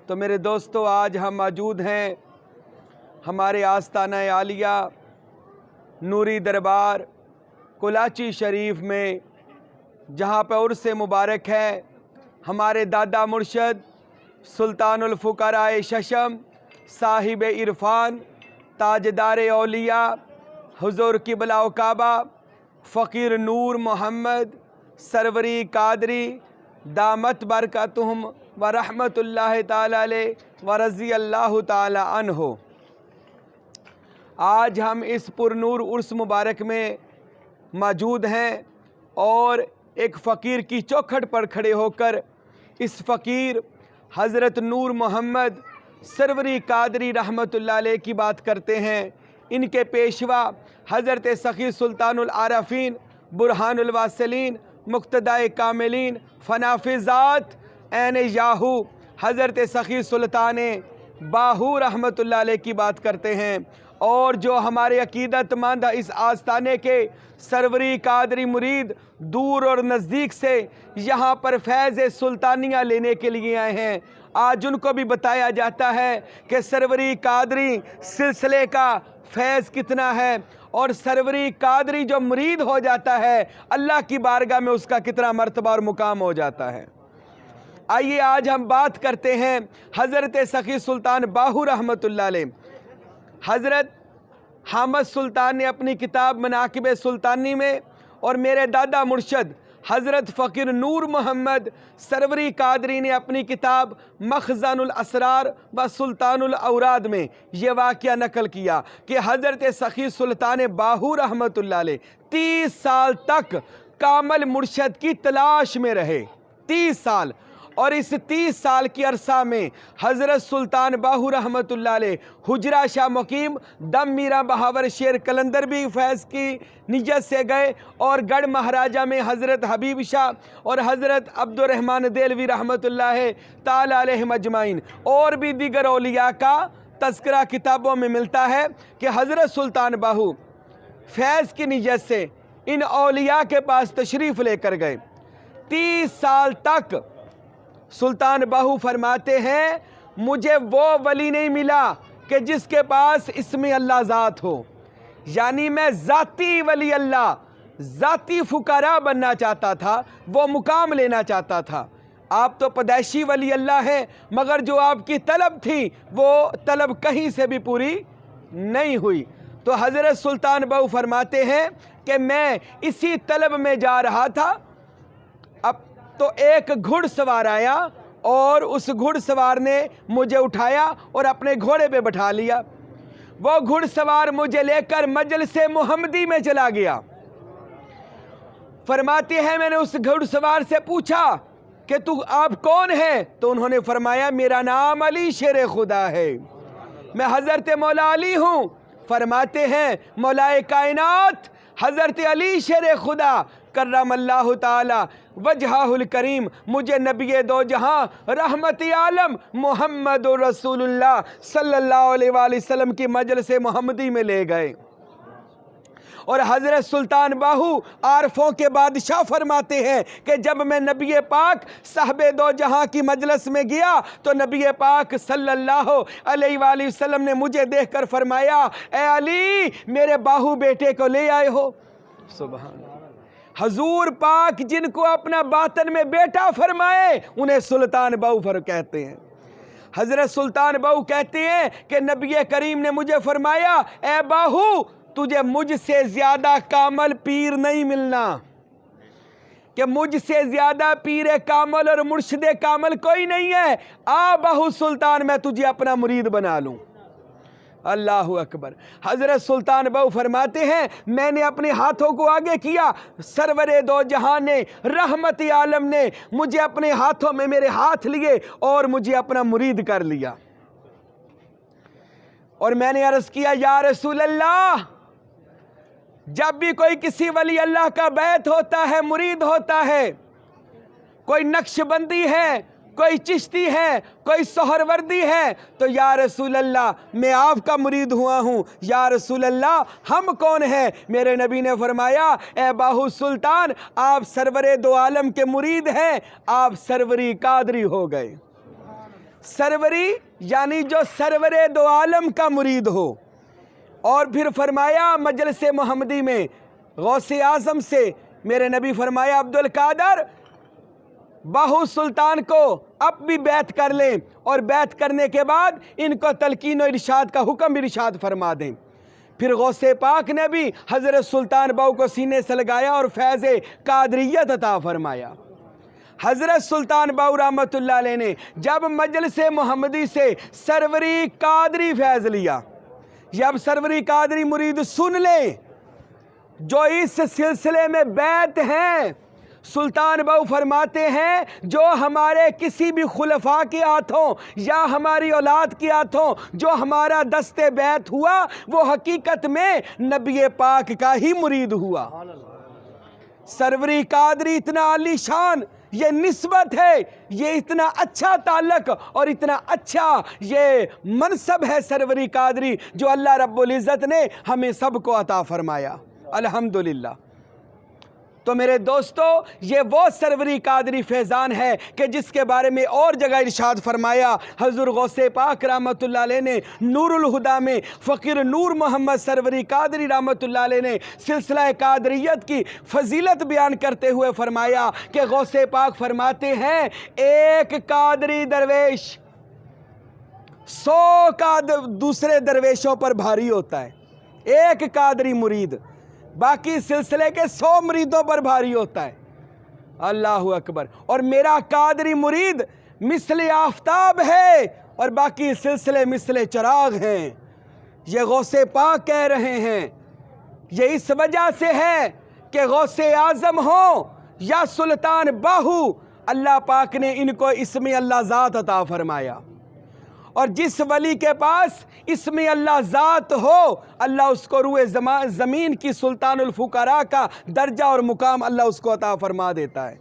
تو میرے دوستو آج ہم موجود ہیں ہمارے آستانہ عالیہ نوری دربار کلاچی شریف میں، جہاں پہ عرس مبارک ہے ہمارے دادا مرشد سلطان الفقراء ششم صاحب عرفان تاجدار اولیاء حضور قبلہ و کعبہ فقیر نور محمد سروری قادری دامت برکاتہم و رحمت اللہ تعالی علیہ و رضی اللہ تعالی عنہ۔ آج ہم اس پر نور عرس مبارک میں موجود ہیں اور ایک فقیر کی چوکھٹ پر کھڑے ہو کر اس فقیر حضرت نور محمد سروری قادری رحمت اللہ علیہ کی بات کرتے ہیں۔ ان کے پیشوا حضرت سخی سلطان العارفین برہان الواصلین مقتدائے کاملین فنافذات عین یاہو حضرت سخی سلطان باہو رحمت اللہ علیہ کی بات کرتے ہیں، اور جو ہمارے عقیدت مند اس آستانے کے سروری قادری مرید دور اور نزدیک سے یہاں پر فیض سلطانیہ لینے کے لیے آئے ہیں، آج ان کو بھی بتایا جاتا ہے کہ سروری قادری سلسلے کا فیض کتنا ہے، اور سروری قادری جو مرید ہو جاتا ہے اللہ کی بارگاہ میں اس کا کتنا مرتبہ اور مقام ہو جاتا ہے۔ آئیے آج ہم بات کرتے ہیں حضرت سخی سلطان باہو رحمت اللہ علیہ۔ حضرت حامد سلطان نے اپنی کتاب مناقب سلطانی میں، اور میرے دادا مرشد حضرت فقیر نور محمد سروری قادری نے اپنی کتاب مخزن الاسرار و سلطان الاوراد میں یہ واقعہ نقل کیا کہ حضرت سخی سلطان باہو رحمت اللہ علیہ 30 سال تک کامل مرشد کی تلاش میں رہے، 30 سال، اور اس 30 سال کی عرصہ میں حضرت سلطان باہو رحمت اللہ علیہ حجرہ شاہ مقیم دم میرا بہاور شیر قلندر بھی فیض کی نیت سے گئے، اور گڑھ مہاراجہ میں حضرت حبیب شاہ اور حضرت عبد الرحمن دہلوی رحمت اللہ تعالی علیہ مجمعین اور بھی دیگر اولیاء کا تذکرہ کتابوں میں ملتا ہے کہ حضرت سلطان باہو فیض کی نیت سے ان اولیاء کے پاس تشریف لے کر گئے۔ 30 سال تک سلطان باہو فرماتے ہیں مجھے وہ ولی نہیں ملا کہ جس کے پاس اسم اللہ ذات ہو، یعنی میں ذاتی ولی اللہ، ذاتی فقراء بننا چاہتا تھا، وہ مقام لینا چاہتا تھا۔ آپ تو پیدائشی ولی اللہ ہیں، مگر جو آپ کی طلب تھی وہ طلب کہیں سے بھی پوری نہیں ہوئی۔ تو حضرت سلطان باہو فرماتے ہیں کہ میں اسی طلب میں جا رہا تھا، اب تو ایک گھڑ سوار آیا اور اس گھڑ سوار نے مجھے اٹھایا اور اپنے گھوڑے پہ بٹھا لیا۔ وہ گھڑ سوار مجھے لے کر مجلس محمدی میں چلا گیا۔ فرماتے ہیں میں نے اس گھڑ سوار سے پوچھا کہ تو آپ کون ہیں؟ تو انہوں نے فرمایا میرا نام علی شیر خدا ہے، میں حضرت مولا علی ہوں۔ فرماتے ہیں مولائے کائنات حضرت علی شیر خدا کرم اللہ تعالی وجہہ الکریم مجھے نبی دو جہاں رحمت عالم محمد رسول اللہ صلی اللہ علیہ وآلہ وسلم کی مجلس محمدی میں لے گئے، اور حضرت سلطان باہو عارفوں کے بادشاہ فرماتے ہیں کہ جب میں نبی پاک صاحب دو جہاں کی مجلس میں گیا تو نبی پاک صلی اللہ علیہ وآلہ وسلم نے مجھے دیکھ کر فرمایا اے علی میرے باہو بیٹے کو لے آئے ہو۔ سبحان اللہ۔ حضور پاک جن کو اپنا باطن میں بیٹا فرمائے انہیں سلطان باہو کہتے ہیں۔ حضرت سلطان باہو کہتے ہیں کہ نبی کریم نے مجھے فرمایا اے باہو تجھے مجھ سے زیادہ کامل پیر نہیں ملنا، کہ مجھ سے زیادہ پیر کامل اور مرشد کامل کوئی نہیں ہے، آ باہو سلطان میں تجھے اپنا مرید بنا لوں۔ اللہ اکبر۔ حضرت سلطان باہو فرماتے ہیں میں نے اپنے ہاتھوں کو آگے کیا، سرور دو جہان نے رحمت عالم نے مجھے اپنے ہاتھوں میں میرے ہاتھ لیے اور مجھے اپنا مرید کر لیا، اور میں نے عرض کیا یا رسول اللہ جب بھی کوئی کسی ولی اللہ کا بیعت ہوتا ہے، مرید ہوتا ہے، کوئی نقش بندی ہے، کوئی چشتی ہے، کوئی سہروردی ہے، تو یا رسول اللہ میں آپ کا مرید ہوا ہوں۔ یا رسول اللہ ہم کون ہیں؟ میرے نبی نے فرمایا اے باہو سلطان آپ سرور دو عالم کے مرید ہیں، آپ سروری قادری ہو گئے۔ سروری یعنی جو سرور دو عالم کا مرید ہو۔ اور پھر فرمایا مجلس محمدی میں غوث اعظم سے میرے نبی فرمایا عبدالقادر باہو سلطان کو اب بھی بیعت کر لیں، اور بیعت کرنے کے بعد ان کو تلقین و ارشاد کا حکم ارشاد فرما دیں۔ پھر غوث پاک نے بھی حضرت سلطان باہو کو سینے سے لگایا اور فیض قادریت عطا فرمایا۔ حضرت سلطان باہو رحمۃ اللہ علیہ نے جب مجلس محمدی سے سروری قادری فیض لیا، جب سروری قادری مرید سن لیں جو اس سلسلے میں بیعت ہیں، سلطان باہو فرماتے ہیں جو ہمارے کسی بھی خلفاء کے ہاتھوں یا ہماری اولاد کے ہاتھوں جو ہمارا دست بیعت ہوا وہ حقیقت میں نبی پاک کا ہی مرید ہوا۔ سروری قادری اتنا عالی شان یہ نسبت ہے، یہ اتنا اچھا تعلق اور اتنا اچھا یہ منصب ہے سروری قادری جو اللہ رب العزت نے ہمیں سب کو عطا فرمایا، الحمدللہ۔ تو میرے دوستو یہ وہ سروری قادری فیضان ہے کہ جس کے بارے میں اور جگہ ارشاد فرمایا حضور غوث پاک رحمۃ اللہ علیہ نے نور الہدا میں فقیر نور محمد سروری قادری رحمۃ اللہ علیہ نے سلسلہ قادریت کی فضیلت بیان کرتے ہوئے فرمایا کہ غوث پاک فرماتے ہیں ایک قادری درویش 100 دوسرے درویشوں پر بھاری ہوتا ہے، ایک قادری مرید باقی سلسلے کے 100 مریدوں پر بھاری ہوتا ہے، اللہ اکبر۔ اور میرا قادری مرید مثل آفتاب ہے اور باقی سلسلے مثل چراغ ہیں، یہ غوث پاک کہہ رہے ہیں۔ یہ اس وجہ سے ہے کہ غوث اعظم ہو یا سلطان باہو، اللہ پاک نے ان کو اسم اللہ ذات عطا فرمایا، اور جس ولی کے پاس اسم اللہ ذات ہو اللہ اس کو روئے زمین کی سلطان الفقراء کا درجہ اور مقام اللہ اس کو عطا فرما دیتا ہے۔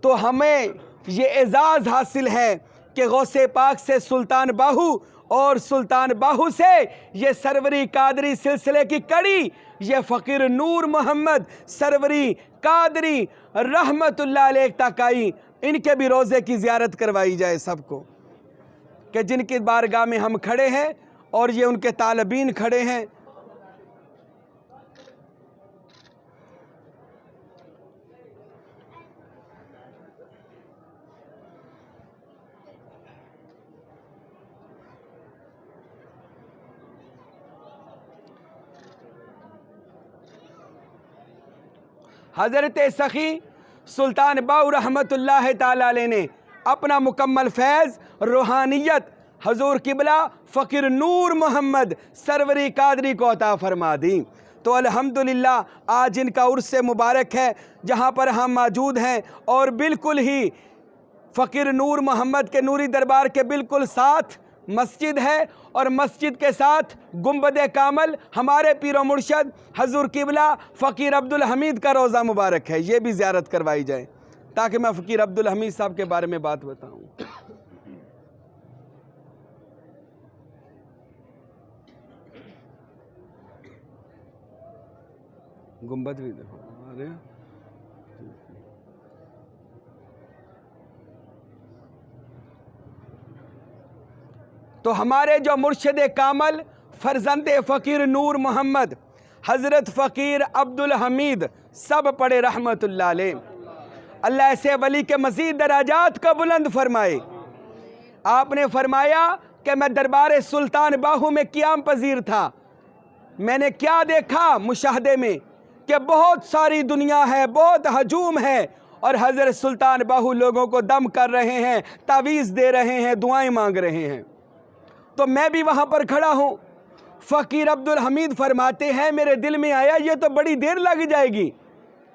تو ہمیں یہ اعزاز حاصل ہے کہ غوث پاک سے سلطان باہو اور سلطان باہو سے یہ سروری قادری سلسلے کی کڑی یہ فقیر نور محمد سروری قادری رحمت اللہ علیہ تک آئی۔ ان کے بھی روزے کی زیارت کروائی جائے سب کو، کہ جن کی بارگاہ میں ہم کھڑے ہیں اور یہ ان کے طالبین کھڑے ہیں۔ حضرت سخی سلطان باہو رحمت اللہ تعالی علیہ نے اپنا مکمل فیض روحانیت حضور قبلہ فقیر نور محمد سروری قادری کو عطا فرما دی۔ تو الحمدللہ آج ان کا عرس مبارک ہے جہاں پر ہم موجود ہیں، اور بالکل ہی فقیر نور محمد کے نوری دربار کے بالکل ساتھ مسجد ہے، اور مسجد کے ساتھ گنبد کامل ہمارے پیر و مرشد حضور قبلہ فقیر عبدالحمید کا روضہ مبارک ہے، یہ بھی زیارت کروائی جائے تاکہ میں فقیر عبدالحمید صاحب کے بارے میں بات بتاؤں۔ گنبد بھی دیکھو آ رہے ہیں۔ تو ہمارے جو مرشد کامل فرزند فقیر نور محمد حضرت فقیر عبدالحمید سب پڑھے رحمت اللہ علیہ، اللہ ایسے ولی کے مزید درجات کو بلند فرمائے۔ آپ نے فرمایا کہ میں دربار سلطان باہو میں قیام پذیر تھا، میں نے کیا دیکھا مشاہدے میں کہ بہت ساری دنیا ہے، بہت ہجوم ہے، اور حضرت سلطان باہو لوگوں کو دم کر رہے ہیں، تعویذ دے رہے ہیں، دعائیں مانگ رہے ہیں۔ تو میں بھی وہاں پر کھڑا ہوں۔ فقیر عبدالحمید فرماتے ہیں میرے دل میں آیا یہ تو بڑی دیر لگ جائے گی،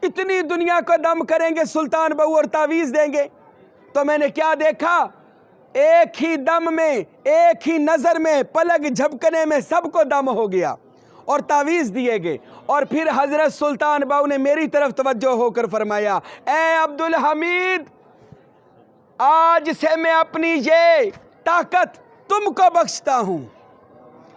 اتنی دنیا کو دم کریں گے سلطان باہو اور تعویذ دیں گے۔ تو میں نے کیا دیکھا، ایک ہی دم میں، ایک ہی نظر میں، پلک جھپکنے میں سب کو دم ہو گیا اور تعویذ دیے گئے۔ اور پھر حضرت سلطان باہو نے میری طرف توجہ ہو کر فرمایا اے عبدالحمید، آج سے میں اپنی یہ طاقت تم کو بخشتا ہوں۔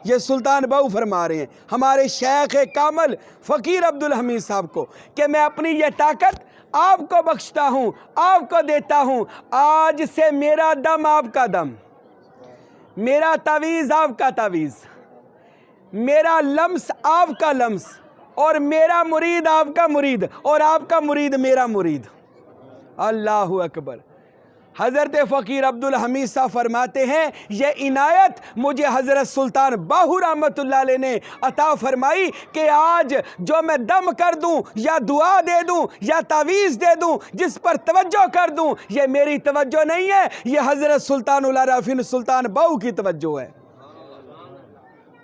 یہ سلطان باہو فرما رہے ہیں ہمارے شیخ کامل فقیر عبدالحمید صاحب کو کہ میں اپنی یہ طاقت آپ کو بخشتا ہوں، آپ کو دیتا ہوں۔ آج سے میرا دم آپ کا دم، میرا تعویذ آپ کا تعویذ، میرا لمس آپ کا لمس، اور میرا مرید آپ کا مرید، اور آپ کا مرید میرا مرید۔ اللہ اکبر۔ حضرت فقیر عبدالحمید صاحب فرماتے ہیں یہ عنایت مجھے حضرت سلطان باہو رحمۃ اللہ علیہ نے عطا فرمائی کہ آج جو میں دم کر دوں یا دعا دے دوں یا تعویذ دے دوں، جس پر توجہ کر دوں، یہ میری توجہ نہیں ہے، یہ حضرت سلطان العارفین سلطان باہو کی توجہ ہے۔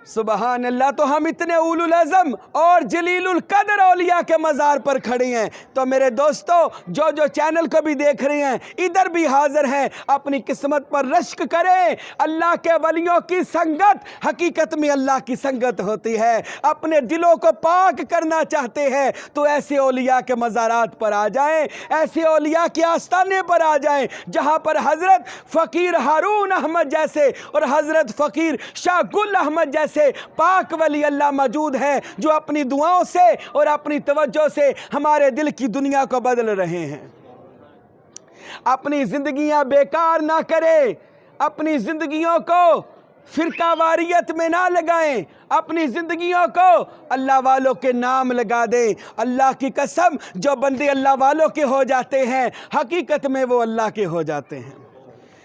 سبحان اللہ۔ تو ہم اتنے اولو العزم اور جلیل القدر اولیاء کے مزار پر کھڑے ہیں، تو میرے دوستو جو چینل کو بھی دیکھ رہے ہیں، ادھر بھی حاضر ہیں، اپنی قسمت پر رشک کریں۔ اللہ کے ولیوں کی سنگت حقیقت میں اللہ کی سنگت ہوتی ہے۔ اپنے دلوں کو پاک کرنا چاہتے ہیں تو ایسے اولیاء کے مزارات پر آ جائیں، ایسے اولیاء کے آستانے پر آ جائیں جہاں پر حضرت فقیر ہارون احمد جیسے اور حضرت فقیر شاہ گل احمد جیسے پاک ولی اللہ موجود ہیں، جو اپنی دعاؤں سے اور اپنی توجہ سے ہمارے دل کی دنیا کو بدل رہے ہیں۔ اپنی زندگیاں بیکار نہ کریں، اپنی زندگیوں کو فرقہ واریت میں نہ لگائیں، اپنی زندگیوں کو اللہ والوں کے نام لگا دیں۔ اللہ کی قسم، جو بندے اللہ والوں کے ہو جاتے ہیں حقیقت میں وہ اللہ کے ہو جاتے ہیں۔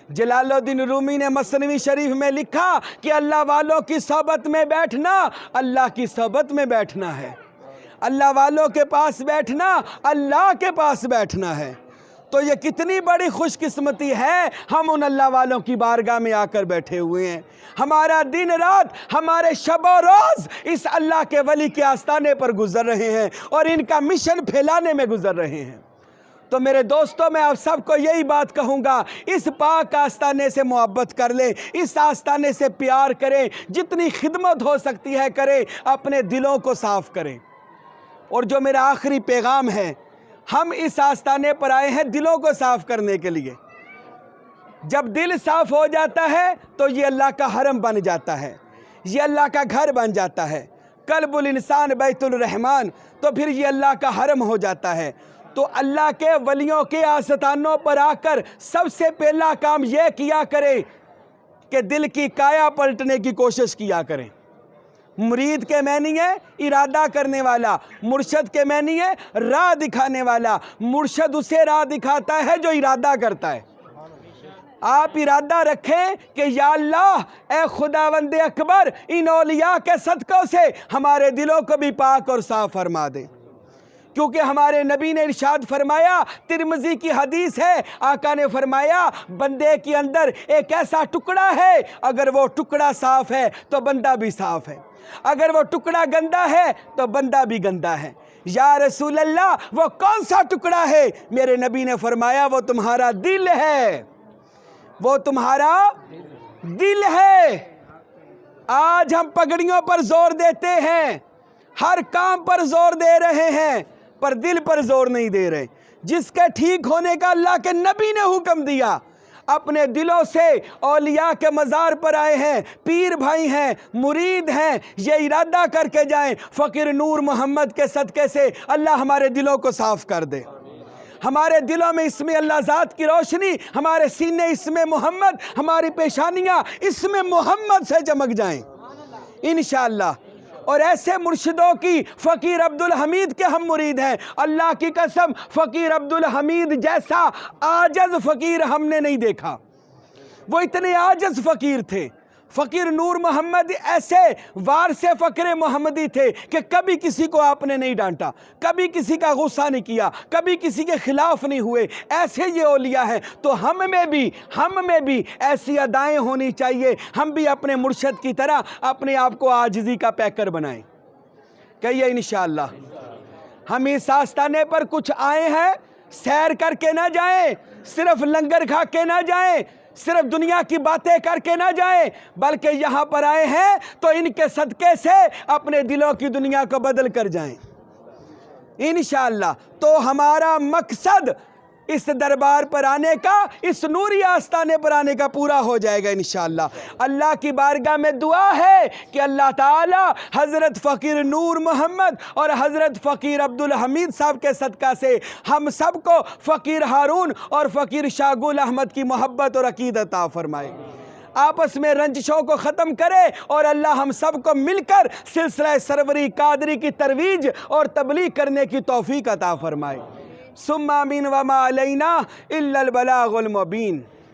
جلال الدین رومی نے مثنوی شریف میں لکھا کہ اللہ والوں کی صحبت میں بیٹھنا اللہ کی صحبت میں بیٹھنا ہے، اللہ والوں کے پاس بیٹھنا اللہ کے پاس بیٹھنا ہے۔ تو یہ کتنی بڑی خوش قسمتی ہے، ہم ان اللہ والوں کی بارگاہ میں آ کر بیٹھے ہوئے ہیں۔ ہمارا دن رات، ہمارے شب و روز اس اللہ کے ولی کے آستانے پر گزر رہے ہیں اور ان کا مشن پھیلانے میں گزر رہے ہیں۔ تو میرے دوستوں، میں آپ سب کو یہی بات کہوں گا، اس پاک آستانے سے محبت کر لیں، اس آستانے سے پیار کریں، جتنی خدمت ہو سکتی ہے کریں، اپنے دلوں کو صاف کریں۔ اور جو میرا آخری پیغام ہے، ہم اس آستانے پر آئے ہیں دلوں کو صاف کرنے کے لیے۔ جب دل صاف ہو جاتا ہے تو یہ اللہ کا حرم بن جاتا ہے، یہ اللہ کا گھر بن جاتا ہے۔ قلب الانسان بیت الرحمن، تو پھر یہ اللہ کا حرم ہو جاتا ہے۔ تو اللہ کے ولیوں کے آستانوں پر آ کر سب سے پہلا کام یہ کیا کریں کہ دل کی کایا پلٹنے کی کوشش کیا کریں۔ مرید کے معنی ہے ارادہ کرنے والا، مرشد کے معنی ہے راہ دکھانے والا۔ مرشد اسے راہ دکھاتا ہے جو ارادہ کرتا ہے۔ آپ ارادہ رکھیں کہ یا اللہ، اے خداوند اکبر، ان اولیاء کے صدقوں سے ہمارے دلوں کو بھی پاک اور صاف فرما دے۔ کیونکہ ہمارے نبی نے ارشاد فرمایا، ترمذی کی حدیث ہے، آقا نے فرمایا بندے کے اندر ایک ایسا ٹکڑا ہے، اگر وہ ٹکڑا صاف ہے تو بندہ بھی صاف ہے، اگر وہ ٹکڑا گندا ہے تو بندہ بھی گندا ہے۔ یا رسول اللہ، وہ کون سا ٹکڑا ہے؟ میرے نبی نے فرمایا وہ تمہارا دل ہے، وہ تمہارا دل ہے۔ آج ہم پگڑیوں پر زور دیتے ہیں، ہر کام پر زور دے رہے ہیں، پر دل پر زور نہیں دے رہے۔ جس کے ٹھیک ہونے کا اللہ کے نبی نے حکم دیا، اپنے دلوں سے اولیاء کے مزار پر آئے ہیں، پیر بھائی ہیں، مرید ہیں، یہ ارادہ کر کے جائیں فقیر نور محمد کے صدقے سے اللہ ہمارے دلوں کو صاف کر دے، ہمارے دلوں میں اسم اللہ ذات کی روشنی، ہمارے سینے اسم محمد، ہماری پیشانیاں اسم محمد سے چمک جائیں انشاءاللہ۔ اور ایسے مرشدوں کی فقیر عبدالحمید کے ہم مرید ہیں۔ اللہ کی قسم، فقیر عبدالحمید جیسا عاجز فقیر ہم نے نہیں دیکھا، وہ اتنے عاجز فقیر تھے۔ فقیر نور محمد ایسے وارث فقر محمدی تھے کہ کبھی کسی کو آپ نے نہیں ڈانٹا، کبھی کسی کا غصہ نہیں کیا، کبھی کسی کے خلاف نہیں ہوئے۔ ایسے یہ اولیاء ہیں۔ تو ہم میں بھی ایسی ادائیں ہونی چاہیے، ہم بھی اپنے مرشد کی طرح اپنے آپ کو عاجزی کا پیکر بنائیں۔ کہیے انشاءاللہ۔ ہم اس آستانے پر کچھ آئے ہیں، سیر کر کے نہ جائیں، صرف لنگر کھا کے نہ جائیں، صرف دنیا کی باتیں کر کے نہ جائیں، بلکہ یہاں پر آئے ہیں تو ان کے صدقے سے اپنے دلوں کی دنیا کو بدل کر جائیں انشاءاللہ۔ تو ہمارا مقصد اس دربار پر آنے کا، اس نوری آستانے پر آنے کا پورا ہو جائے گا انشاءاللہ۔ اللہ کی بارگاہ میں دعا ہے کہ اللہ تعالی حضرت فقیر نور محمد اور حضرت فقیر عبدالحمید صاحب کے صدقہ سے ہم سب کو فقیر ہارون اور فقیر شاہ گل احمد کی محبت اور عقیدت عطا فرمائے، آپس میں رنجشوں کو ختم کرے، اور اللہ ہم سب کو مل کر سلسلہ سروری قادری کی ترویج اور تبلیغ کرنے کی توفیق عطا فرمائے۔ ثم آمین وما علینا الا البلاغ المبین۔